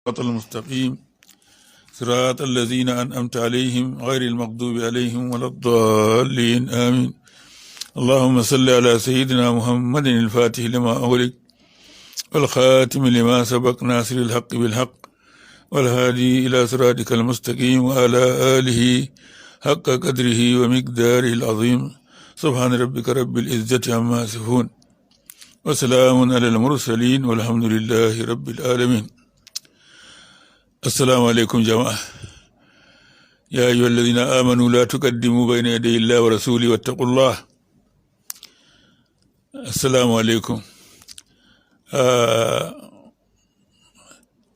الصراط المستقيم صراط الذين أنعمت عليهم غير المغضوب عليهم ولا الضالين آمين. اللهم صل على سيدنا محمد الفاتح لما أغلق والخاتم لما سبق ناصر الحق بالحق والهادي إلى صراطك المستقيم وعلى آله حق قدره ومقداره العظيم. سبحان ربك رب العزة عما يصفون وسلام على المرسلين والحمد لله رب العالمين. السلام عليكم جماعة. يا أيها الذين آمنوا لا تقدموا بين يدي الله ورسوله واتقوا الله. السلام عليكم.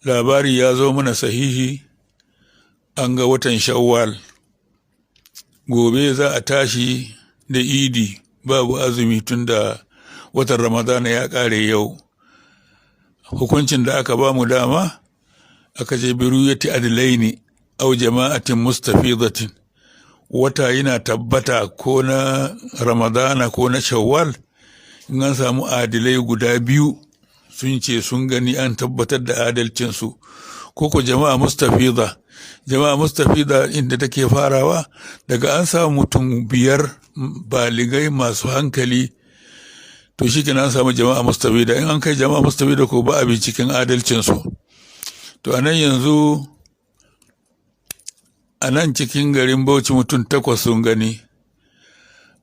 labari ya zo mana sahihi an ga watan Shawwal. Gobe za a tashi da idi babu azumi tun da watan Ramadana ya ƙare yau. Hukuncin da aka ba mu dama aka ce biruyati adilaini au jama'atin mustafidatin, wata yana tabbata ko na Ramadana ko na Shawwal in an samu adilai guda biyu sun ce sun gani an tabbatar da adalcinsu, ko jama'a mustafida. Jama'a mustafida inda take farawa daga an samu mutum biyar baligai masu hankali to shi an samu jama'a mustafida. In an kai jama'a mustafida ko ba a binciken adalcinsu. To a nan yanzu a nan cikin garin Bauchi mutum 8 sun gani,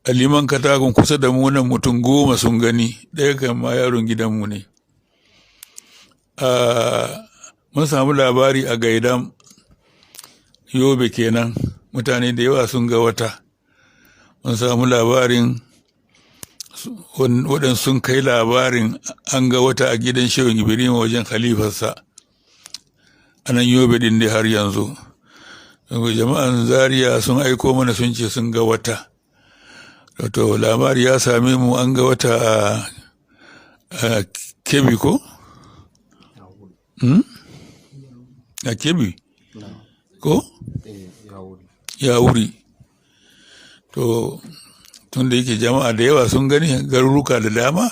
a liman katagun kusa da mu nan mutum 10 sun gani, ɗaya kan ma yaron gidanmu ne. Mun samu labari a Gaidam Yobe kenan, mutane da yawa sun ga wata. Mun samu labarin waɗansu sun kai labarin an ga wata a gidan Shehu Ibrahim wajen khalifarsa a nan Yobe din dai har yanzu. Jama'an Zaria sun aiko mana sun ce sun ga wata. To labari ya same mu an ga wata a Kebbi ko? A Kebbi ko? Ya wuri. To tun da yake jama'a da yawa sun gani garuruka da dama,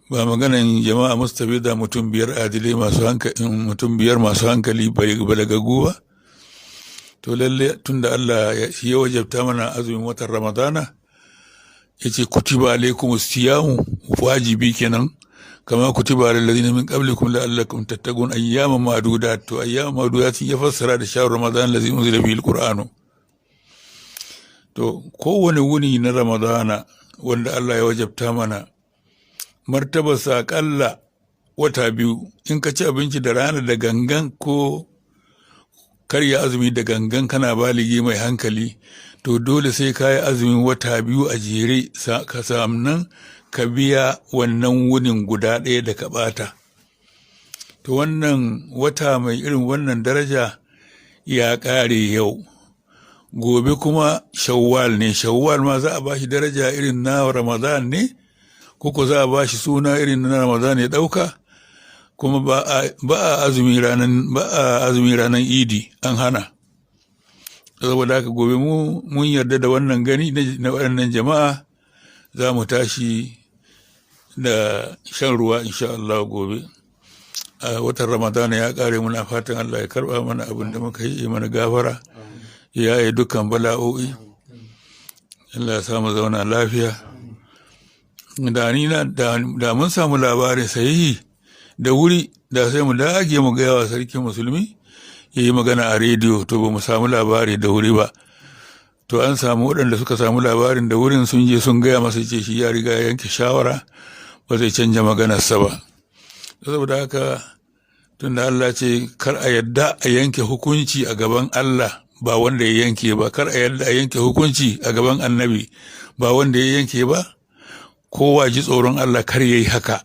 ba maganan jama'a mustafida mutum 5 adilai masu hankali, mutum 5 masu hankali balagagu ba. To lalle tunda Allah ya wajabta mana azumin watan Ramadana, yace kutiba alaikumus siyamu, wajibi kenan, kama kutiba alal ladina min qablikum la'allakum tattaqun ayyaman ma'dudat. To ayyaman ma'dudat ya fassara da shahr Ramadan allazi unzila fihi alqur'anu. To kowane wuni na Ramadana wanda Allah ya wajabta mana martabarsa akalla wata 2. In ka ci abinci da rana da gangan ko karya azumi da gangan kana baligi mai hankali, to dole sai ka yi azumin wata 2 a jere ka nan ka biya wannan wunin guda ɗaya da ka ɓata. To wannan wata mai irin wannan daraja ya ƙare yau. Gobe kuma Shawwal ne. Shawwal ma za a ba shi daraja irin na Ramadan ne, ko za a ba shi suna irin na Ramadan ya ɗauka, kuma ba a azumi ranar idi, an hana. Saboda haka gobe mun yarda da wannan gani na waɗannan jama'a, za mu tashi da shan ruwa insha Allah gobe. A watan Ramadana ya ƙare, muna fatan Allah ya karɓa mana abin da muka yi, mana gafara, ya yi dukkan bala'o'i. Allah ya samu zauna lafiya. Da mun samu labarin sahihi da wuri, da sai mu dage mu gaya wa sarkin musulmi ya yi magana a rediyo. To ba mu samu labari da wuri ba. To an samu waɗanda suka samu labarin da wurin sun je sun gaya masa ce shi ya riga ya yanke shawara ba zai canja maganarsa ba. Saboda haka tunda Allah ce kar a yadda a yanke hukunci a gaban Allah ba wanda ya yanke ba, kar a yadda a yanke hukunci a gaban annabi ba wanda ya yanke ba, kowa ji tsoron Allah kar yayi haka.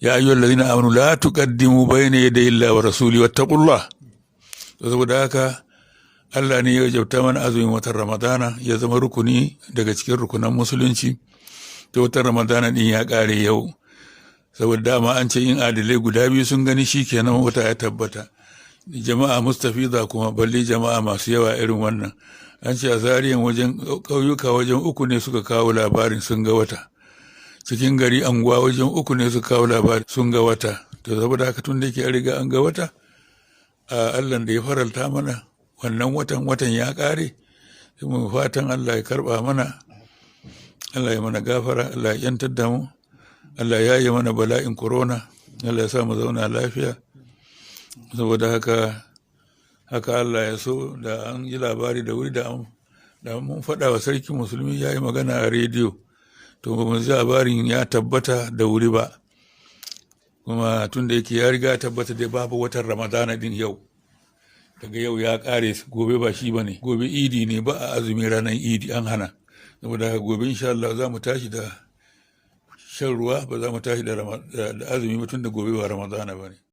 Ya ayyuhal ladina amanu la tuqaddimu bayna yaday Allahi wa rasuli wattaqullah. Saboda haka Allah ne ya wajabta mana azumin watan Ramadana, ya zama rukuni daga cikin rukunan musulunci. To watan Ramadana din ya ƙare yau, saboda dama an ce in adilai guda 2 sun gani shikenan wata ya tabbata. Jama'a mustafida kuma balle jama'a masu yawa irin wannan. An ce a Zariyan wajen ƙauyuka wajen 3 ne suka kawo labarin sun ga wata. Cikin gari anguwa wajen 3 ne suka kawo labarin sun ga wata. to saboda haka tun da yake an riga an ga wata, Allah da ya faralta mana wannan watan ya ƙare, sai mu fatan Allah ya karɓa mana, Allah ya mana gafara, Allah ya yantar da mu, Allah ya yi mana bala'in corona, Allah ya sa mu zauna lafiya. Saboda haka Allah ya so da an yi labari da wuri da mun faɗa wa sarki musulmi ya yi magana a rediyo, to ba mu ji labarin ya tabbata da wuri ba, kuma tun da yake ya riga tabbata dai babu watan ramadana din yau, daga yau ya ƙare, gobe ba shi ba ne, gobe idi ne, ba a azumi ranar idi, an hana. Saboda haka gobe insha Allah za mu tashi da shan ruwa, ba za mu tashi da azumi ba tun da gobe ba ramadana ba ne.